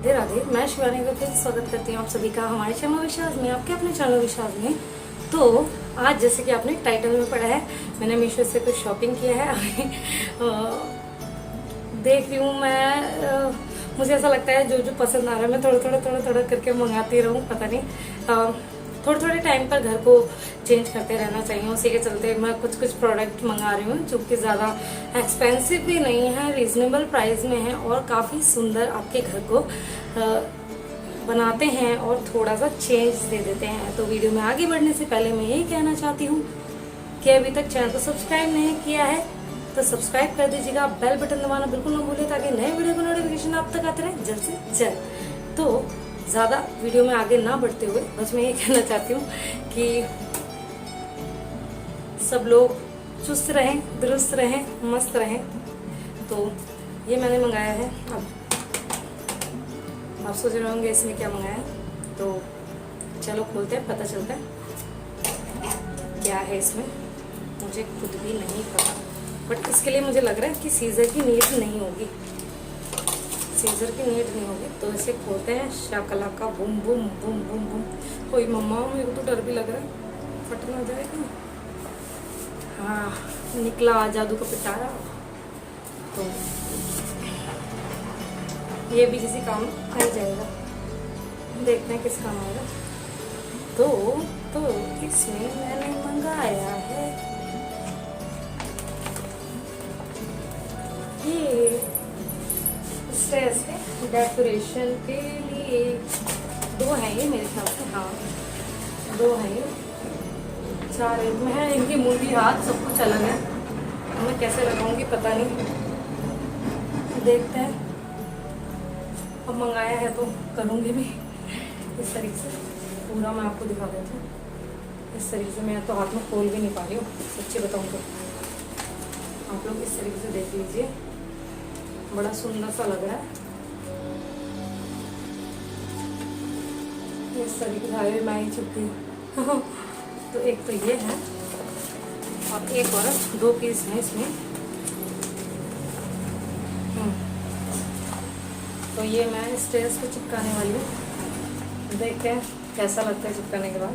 राधे राधे। मैं शिवानी का फिर स्वागत करती हूँ आप सभी का हमारे चैनल विश्वास में, आपके अपने चैनल विश्वास में। तो आज जैसे कि आपने टाइटल में पढ़ा है, मैंने मीशो से कुछ शॉपिंग किया है। देख रही हूँ मैं, मुझे ऐसा लगता है जो पसंद आ रहा है मैं थोड़ा करके मंगाती रहूँ। पता नहीं, थोड़े टाइम पर घर को चेंज करते रहना चाहिए। उसी के चलते मैं कुछ प्रोडक्ट मंगा रही हूँ जो कि ज़्यादा एक्सपेंसिव भी नहीं है, रीजनेबल प्राइस में है और काफ़ी सुंदर आपके घर को बनाते हैं और थोड़ा सा चेंज दे देते हैं। तो वीडियो में आगे बढ़ने से पहले मैं यही कहना चाहती हूँ कि अभी तक चैनल को सब्सक्राइब नहीं किया है तो सब्सक्राइब कर दीजिएगा, बेल बटन दबाना बिल्कुल ना भूलें ताकि नए वीडियो का नोटिफिकेशन आप तक आते रहे जल्द से जल्द। तो ज़्यादा वीडियो में आगे ना बढ़ते हुए बस मैं ये कहना चाहती हूँ कि सब लोग चुस्त रहें, दुरुस्त रहें, मस्त रहें। तो ये मैंने मंगाया है। अब आप सोच रहे होंगे इसमें क्या मंगाया है, तो चलो खोलते हैं, पता चलता है क्या है इसमें। मुझे खुद भी नहीं पता, बट इसके लिए मुझे लग रहा है कि सीजर की नीड नहीं होगी, सीजर की नीड नहीं होगी। तो इसे खोलते हैं। शाकला का boom boom boom boom boom. कोई मम्मा, मेरे को तो डर भी लग रहा है फट ना जाएगा। हाँ, निकला जादू का पिटारा। तो ये भी किसी काम आ जाएगा, देखते हैं किस काम आएगा। तो इसमें मैंने मंगाया है ये स्टेज के डेकोरेशन के लिए। दो हैं ये मेरे ख्याल से, हाँ दो हैं ये। 4 में है, इनकी मुंडी हाथ सब कुछ अलग है। मैं कैसे लगाऊंगी पता नहीं, देखते हैं। अब मंगाया है तो करूँगी भी इस तरीके से। पूरा मैं आपको दिखा देती हूँ इस तरीके से। मैं तो हाथ में खोल भी नहीं पा रही हूँ, सच्ची बताऊँ तो। आप लोग इस तरीके से देख लीजिए, बड़ा सुंदर सा लग रहा है। इस तरीके से मैं ही चुपती हूँ। तो एक तो ये है और एक और 2 पीस है इसमें। तो ये मैं स्टेज को चिपकाने वाली हूँ, देखते हैं कैसा लगता है चिपकाने के बाद।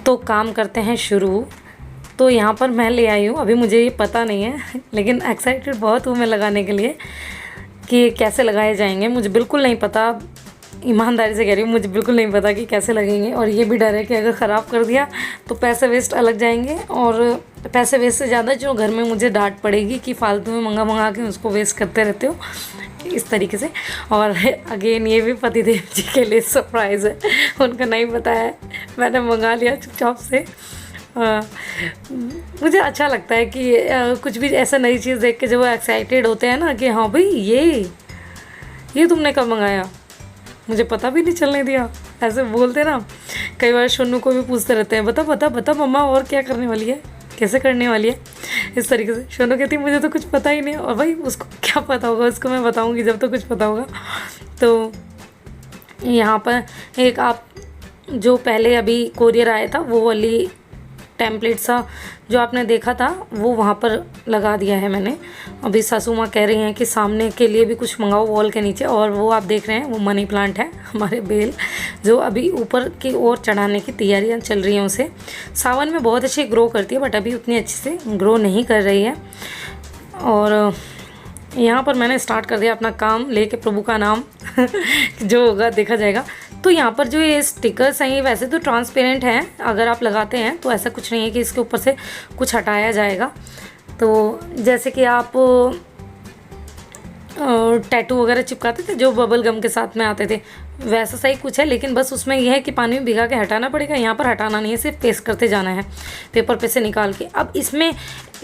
तो काम करते हैं शुरू। तो यहाँ पर मैं ले आई हूँ, अभी मुझे ये पता नहीं है लेकिन एक्साइटेड बहुत हूँ मैं लगाने के लिए कि कैसे लगाए जाएंगे। मुझे बिल्कुल नहीं पता, ईमानदारी से कह रही हूँ, मुझे बिल्कुल नहीं पता कि कैसे लगेंगे। और ये भी डर है कि अगर ख़राब कर दिया तो पैसे वेस्ट अलग जाएंगे, और पैसे वेस्ट से ज़्यादा जो घर में मुझे डांट पड़ेगी कि फालतू में मंगा के उसको वेस्ट करते रहते हो, इस तरीके से। और अगेन ये भी पतिदेव जी के लिए सरप्राइज़ है, उनको नहीं पता है, मैंने मंगा लिया चुपचाप से। मुझे अच्छा लगता है कि कुछ भी ऐसा नई चीज़ देख के जब वो एक्साइटेड होते हैं ना कि हाँ भाई ये तुमने कब मंगाया, मुझे पता भी नहीं चलने दिया, ऐसे बोलते ना। कई बार शोनू को भी पूछते रहते हैं, बता मम्मा और क्या करने वाली है, कैसे करने वाली है, इस तरीके से। शोनू कहती है मुझे तो कुछ पता ही नहीं। और भाई उसको क्या पता होगा, उसको मैं बताऊंगी जब तो कुछ पता होगा। तो यहाँ पर एक आप जो पहले अभी कोरियर आया था वो वाली टेम्पलेट सा जो आपने देखा था वो वहाँ पर लगा दिया है मैंने। अभी सासू माँ कह रही हैं कि सामने के लिए भी कुछ मंगाओ वॉल के नीचे। और वो आप देख रहे हैं वो मनी प्लांट है, हमारे बेल, जो अभी ऊपर की ओर चढ़ाने की तैयारियाँ चल रही हैं। उसे सावन में बहुत अच्छी ग्रो करती है, बट अभी उतनी अच्छे से ग्रो नहीं कर रही है। और यहाँ पर मैंने स्टार्ट कर दिया अपना काम लेके, प्रभु का नाम जो होगा देखा जाएगा। तो यहाँ पर जो ये स्टिकर्स हैं ये वैसे तो ट्रांसपेरेंट हैं, अगर आप लगाते हैं तो ऐसा कुछ नहीं है कि इसके ऊपर से कुछ हटाया जाएगा। तो जैसे कि आप टैटू वगैरह चिपकाते थे जो बबल गम के साथ में आते थे, वैसा सही कुछ है, लेकिन बस उसमें यह है कि पानी में भिगा के हटाना पड़ेगा। यहाँ पर हटाना नहीं है, सिर्फ पेस्ट करते जाना है पेपर पे से निकाल के। अब इसमें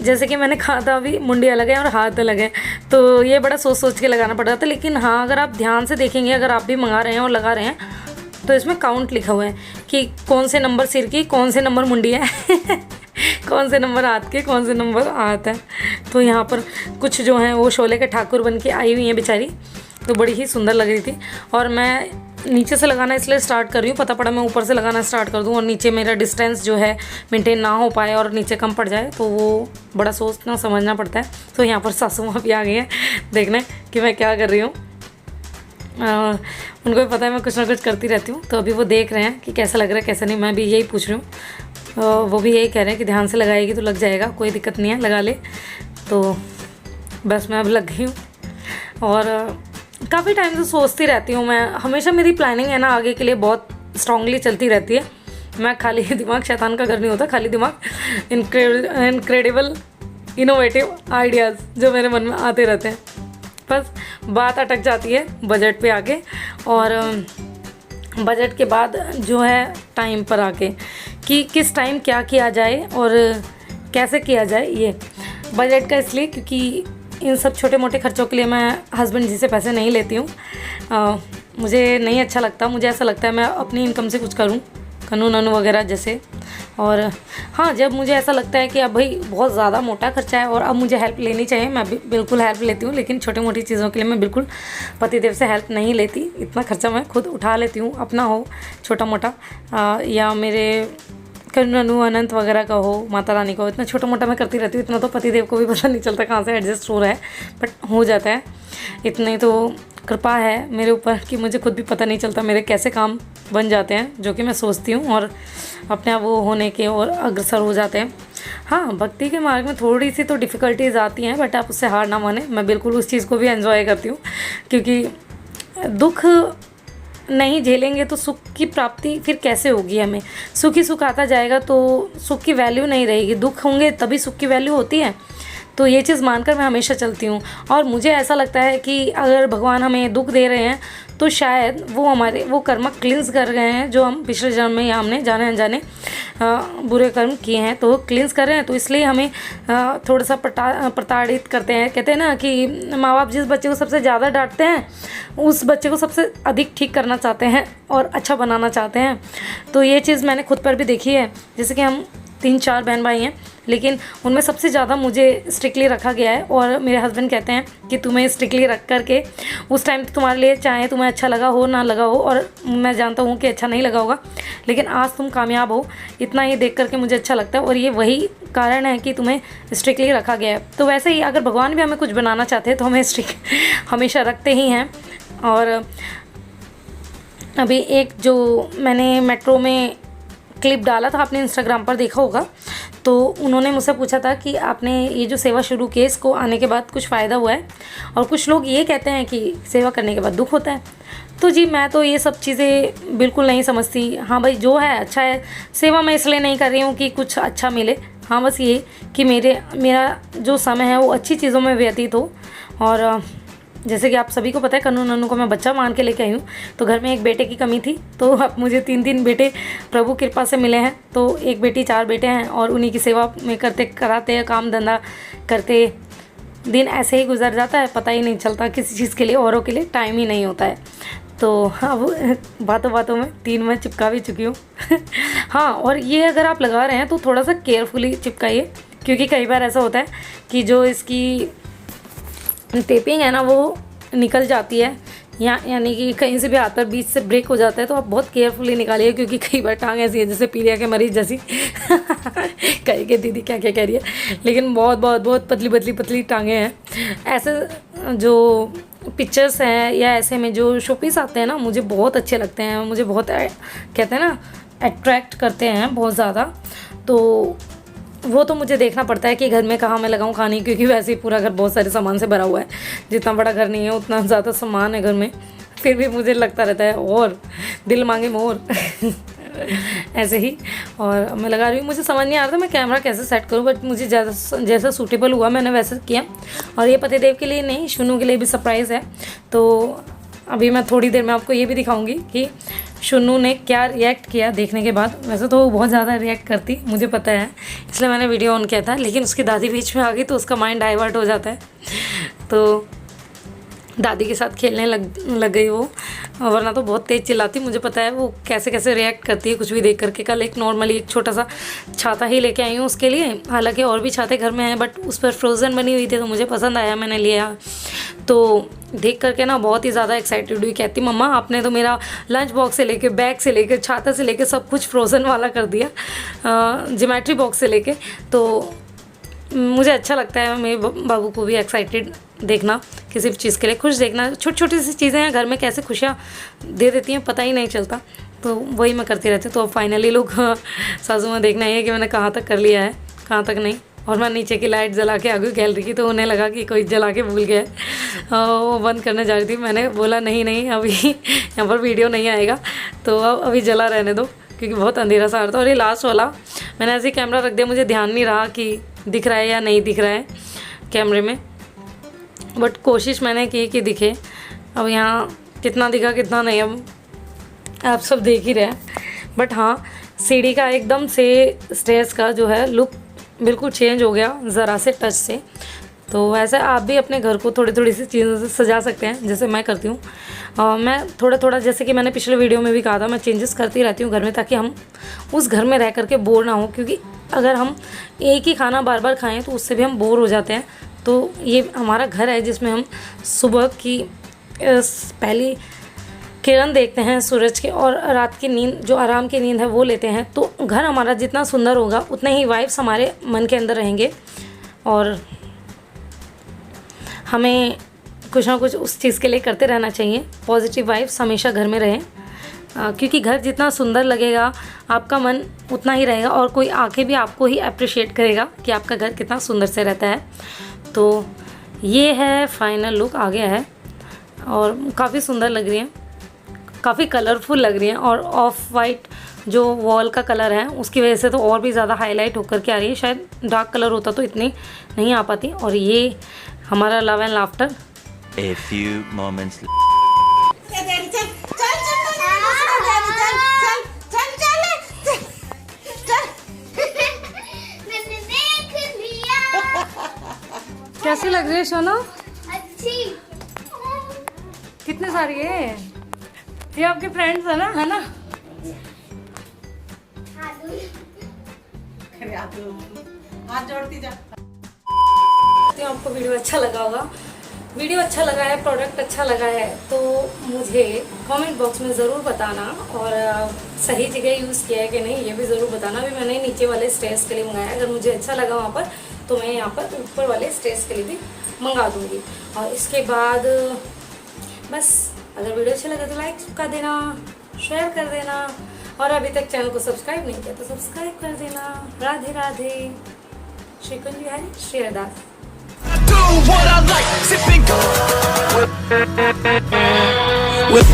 जैसे कि मैंने कहा था अभी मुंडी अलग है और हाथ अलग है, तो ये बड़ा सोच के लगाना पड़ रहा था। लेकिन हाँ, अगर आप ध्यान से देखेंगे, अगर आप भी मंगा रहे हैं और लगा रहे हैं तो इसमें काउंट लिखा हुआ है कि कौन से नंबर सिर की, कौन से नंबर मुंडी है कौन से नंबर हाथ के, कौन से नंबर हाथ है। तो यहाँ पर कुछ जो हैं वो शोले के ठाकुर बन के आई हुई हैं बेचारी, तो बड़ी ही सुंदर लग रही थी। और मैं नीचे से लगाना इसलिए स्टार्ट कर रही हूँ, पता पड़ा मैं ऊपर से लगाना स्टार्ट कर दूँ और नीचे मेरा डिस्टेंस जो है मेंटेन ना हो पाए और नीचे कम पड़ जाए, तो वो बड़ा सोचना समझना पड़ता है। तो यहाँ पर सासू माँ भी आ गई है देखने कि मैं क्या कर रही हूँ। उनको भी पता है मैं कुछ ना कुछ करती रहती हूँ, तो अभी वो देख रहे हैं कि कैसा लग रहा है कैसा नहीं। मैं भी यही पूछ रही हूँ, वो भी यही कह रहे हैं कि ध्यान से लगाएगी तो लग जाएगा, कोई दिक्कत नहीं है, लगा ले। तो बस मैं अब लग गई हूँ और काफ़ी टाइम से सोचती रहती हूँ मैं, हमेशा मेरी प्लानिंग है ना आगे के लिए बहुत स्ट्रांगली चलती रहती है। मैं खाली दिमाग शैतान का घर नहीं होता, खाली दिमाग इनक्रेडिबल इनोवेटिव आइडियाज़ जो मेरे मन में आते रहते हैं। बस बात अटक जाती है बजट पे आके, और बजट के बाद जो है टाइम पर आके कि किस टाइम क्या किया जाए और कैसे किया जाए। ये बजट का इसलिए क्योंकि इन सब छोटे मोटे खर्चों के लिए मैं हस्बैंड जी से पैसे नहीं लेती हूँ। मुझे नहीं अच्छा लगता, मुझे ऐसा लगता है मैं अपनी इनकम से कुछ करूँ, कानून वगैरह जैसे। और हाँ, जब मुझे ऐसा लगता है कि अब भाई बहुत ज़्यादा मोटा खर्चा है और अब मुझे हेल्प लेनी चाहिए, मैं बिल्कुल हेल्प लेती हूँ। लेकिन छोटी मोटी चीज़ों के लिए मैं बिल्कुल पतिदेव से हेल्प नहीं लेती। इतना खर्चा मैं खुद उठा लेती हूँ, अपना हो छोटा मोटा या मेरे कन्नू अनंत वगैरह का हो, माता रानी का हो, इतना छोटा मोटा मैं करती रहती हूँ। इतना तो पतिदेव को भी पता नहीं चलता कहाँ से एडजस्ट हो रहा है, बट हो जाता है। इतनी तो कृपा है मेरे ऊपर कि मुझे खुद भी पता नहीं चलता मेरे कैसे काम बन जाते हैं, जो कि मैं सोचती हूँ और अपने आप वो होने के और अग्रसर हो जाते हैं। हाँ, भक्ति के मार्ग में थोड़ी सी तो डिफ़िकल्टीज़ आती हैं, बट आप उससे हार ना माने। मैं बिल्कुल उस चीज़ को भी एंजॉय करती हूँ, क्योंकि दुख नहीं झेलेंगे तो सुख की प्राप्ति फिर कैसे होगी। हमें सुख ही सुख आता जाएगा तो सुख की वैल्यू नहीं रहेगी। दुख होंगे तभी सुख की वैल्यू होती है। तो ये चीज़ मानकर मैं हमेशा चलती हूँ। और मुझे ऐसा लगता है कि अगर भगवान हमें दुख दे रहे हैं तो शायद वो हमारे वो कर्म क्लिंस कर रहे हैं जो हम पिछले जन्म में या हमने जाने अनजाने बुरे कर्म किए हैं, तो क्लिंस कर रहे हैं। तो इसलिए हमें थोड़ा सा प्रताड़ित करते हैं। कहते हैं ना कि माँ बाप जिस बच्चे को सबसे ज़्यादा डांटते हैं उस बच्चे को सबसे अधिक ठीक करना चाहते हैं और अच्छा बनाना चाहते हैं। तो ये चीज़ मैंने खुद पर भी देखी है। जैसे कि हम 3-4 बहन भाई हैं, लेकिन उनमें सबसे ज़्यादा मुझे स्ट्रिक्टली रखा गया है। और मेरे हस्बैंड कहते हैं कि तुम्हें स्ट्रिक्टली रख करके उस टाइम तुम्हारे लिए चाहे तुम्हें अच्छा लगा हो ना लगा हो, और मैं जानता हूँ कि अच्छा नहीं लगा होगा, लेकिन आज तुम कामयाब हो, इतना ही देख करके मुझे अच्छा लगता है। और ये वही कारण है कि तुम्हें स्ट्रिक्टली रखा गया है। तो वैसे ही अगर भगवान भी हमें कुछ बनाना चाहते हैं तो हमें स्ट्रिक्ट हमेशा रखते ही हैं। और अभी एक जो मैंने मेट्रो में क्लिप डाला था, आपने इंस्टाग्राम पर देखा होगा, तो उन्होंने मुझसे पूछा था कि आपने ये जो सेवा शुरू की इसको आने के बाद कुछ फ़ायदा हुआ है। और कुछ लोग ये कहते हैं कि सेवा करने के बाद दुख होता है। तो जी मैं तो ये सब चीज़ें बिल्कुल नहीं समझती। हाँ भाई, जो है अच्छा है। सेवा मैं इसलिए नहीं कर रही हूँ कि कुछ अच्छा मिले, हाँ बस ये कि मेरा जो समय है वो अच्छी चीज़ों में व्यतीत हो। और जैसे कि आप सभी को पता है, कन्नू नन्नू को मैं बच्चा मान के लेके आई हूँ। तो घर में एक बेटे की कमी थी, तो अब मुझे 3 बेटे प्रभु कृपा से मिले हैं। तो एक बेटी 4 बेटे हैं, और उन्हीं की सेवा में करते कराते काम धंधा करते दिन ऐसे ही गुजर जाता है। पता ही नहीं चलता किसी चीज़ के लिए, औरों के लिए टाइम ही नहीं होता है। तो अब बातों बातों में 3 मैं चिपका भी चुकी हूँ। हाँ, और ये अगर आप लगा रहे हैं तो थोड़ा सा केयरफुली चिपकाइए, क्योंकि कई बार ऐसा होता है कि जो इसकी टेपिंग है ना वो निकल जाती है, यानी कि कहीं से भी हाथ पर बीच से ब्रेक हो जाता है। तो आप बहुत केयरफुली निकालिए, क्योंकि कई बार टांग ऐसी है जैसे पीलिया के मरीज जैसी। कहीं के दीदी क्या क्या कह रही है, लेकिन बहुत पतली टांगें हैं। ऐसे जो पिक्चर्स हैं या ऐसे में जो शोपीस आते हैं ना, मुझे बहुत अच्छे लगते हैं। मुझे बहुत कहते हैं ना अट्रैक्ट करते हैं बहुत ज़्यादा। तो वो तो मुझे देखना पड़ता है कि घर में कहाँ मैं लगाऊँ खाने, क्योंकि वैसे ही पूरा घर बहुत सारे सामान से भरा हुआ है। जितना बड़ा घर नहीं है उतना ज़्यादा सामान है घर में, फिर भी मुझे लगता रहता है और दिल मांगे मोर। ऐसे ही। और मैं लगा रही हूँ, मुझे समझ नहीं आ रहा था मैं कैमरा कैसे सेट करूँ, बट मुझे जैसा सूटेबल हुआ मैंने वैसे किया। और ये पतिदेव के लिए नहीं, शुनू के लिए भी सरप्राइज़ है। तो अभी मैं थोड़ी देर में आपको ये भी दिखाऊंगी कि शुनू ने क्या रिएक्ट किया देखने के बाद। वैसे तो वो बहुत ज़्यादा रिएक्ट करती, मुझे पता है, इसलिए मैंने वीडियो ऑन किया था। लेकिन उसकी दादी बीच में आ गई तो उसका माइंड डाइवर्ट हो जाता है। तो दादी के साथ खेलने लग गई वो, वरना तो बहुत तेज़ चिल्लाती। मुझे पता है वो कैसे कैसे रिएक्ट करती है कुछ भी देख करके। कल एक नॉर्मली एक छोटा सा छाता ही लेके आई हूँ उसके लिए, हालांकि और भी छाते घर में हैं, बट उस पर फ्रोज़न बनी हुई थी तो मुझे पसंद आया, मैंने लिया। तो देख करके ना बहुत ही ज़्यादा एक्साइटेड हुई, कहती मम्मा आपने तो मेरा लंच बॉक्स से लेके, बैग से लेके, छाता से लेके सब कुछ फ्रोज़न वाला कर दिया, ज्योमेट्री बॉक्स से लेके। तो मुझे अच्छा लगता है मेरे बाबू को भी एक्साइटेड देखना, किसी भी चीज़ के लिए खुश देखना। छोटी छोटी सी चीज़ें हैं घर में कैसे खुशियाँ दे देती हैं पता ही नहीं चलता, तो वही मैं करती रहती हूँ। तो अब फाइनली लोग सासू माँ देखना है कि मैंने कहाँ तक कर लिया है, कहाँ तक नहीं। और मैं नीचे की लाइट जला के आ गई गैलरी की, तो उन्हें लगा कि कोई जला के भूल गया है, वो बंद करने जा रही थी। मैंने बोला नहीं अभी यहाँ पर वीडियो नहीं आएगा, तो अब अभी जला रहने दो, क्योंकि बहुत अंधेरा सा आ रहा था। और ये लास्ट वाला मैंने ऐसे ही कैमरा रख दिया, मुझे ध्यान नहीं रहा कि दिख रहा है या नहीं दिख रहा है कैमरे में, बट कोशिश मैंने की कि दिखे। अब यहाँ कितना दिखा कितना नहीं अब आप सब देख ही रहे हैं। बट हाँ, सीढ़ी का एकदम से स्टेयर्स का जो है लुक बिल्कुल चेंज हो गया ज़रा से टच से। तो वैसे आप भी अपने घर को थोड़ी थोड़ी सी चीज़ों से सजा सकते हैं, जैसे मैं करती हूँ। मैं थोड़ा थोड़ा, जैसे कि मैंने पिछले वीडियो में भी कहा था, मैं चेंजेस करती रहती हूँ घर में, ताकि हम उस घर में रह करके बोर ना हो। क्योंकि अगर हम एक ही खाना बार बार खाएं तो उससे भी हम बोर हो जाते हैं। तो ये हमारा घर है जिसमें हम सुबह की पहली किरण देखते हैं सूरज के, और रात की नींद जो आराम की नींद है वो लेते हैं। तो घर हमारा जितना सुंदर होगा उतने ही वाइब्स हमारे मन के अंदर रहेंगे, और हमें कुछ ना कुछ उस चीज़ के लिए करते रहना चाहिए। पॉजिटिव वाइब्स हमेशा घर में रहें, क्योंकि घर जितना सुंदर लगेगा आपका मन उतना ही रहेगा, और कोई आके भी आपको ही अप्रिशिएट करेगा कि आपका घर कितना सुंदर से रहता है। तो ये है फाइनल लुक आ गया है, और काफ़ी सुंदर लग रही है, काफ़ी कलरफुल लग रही है। और ऑफ वाइट जो वॉल का कलर है उसकी वजह से तो और भी ज़्यादा हाईलाइट होकर के आ रही है। शायद डार्क कलर होता तो इतनी नहीं आ पाती। और ये हमारा love and laughter. A few moments कैसी लग रही है सोना? अच्छी। कितने सारी है ये आपके फ्रेंड्स है ना? हाथ जोड़ती जा। तो आपको वीडियो अच्छा लगा होगा। वीडियो अच्छा लगा है, प्रोडक्ट अच्छा लगा है तो मुझे कमेंट बॉक्स में ज़रूर बताना, और सही जगह यूज़ किया है कि नहीं ये भी ज़रूर बताना। अभी मैंने नीचे वाले स्टेयर्स के लिए मंगाया, अगर मुझे अच्छा लगा वहाँ पर तो मैं यहाँ पर ऊपर वाले स्टेयर्स के लिए भी मंगा दूँगी। और इसके बाद बस, अगर वीडियो अच्छा लगा तो लाइक कर देना, शेयर कर देना, और अभी तक चैनल को सब्सक्राइब नहीं किया तो सब्सक्राइब कर देना। राधे राधे। श्री कुंज बिहारी, श्री अरदास। Do what I like, sipping with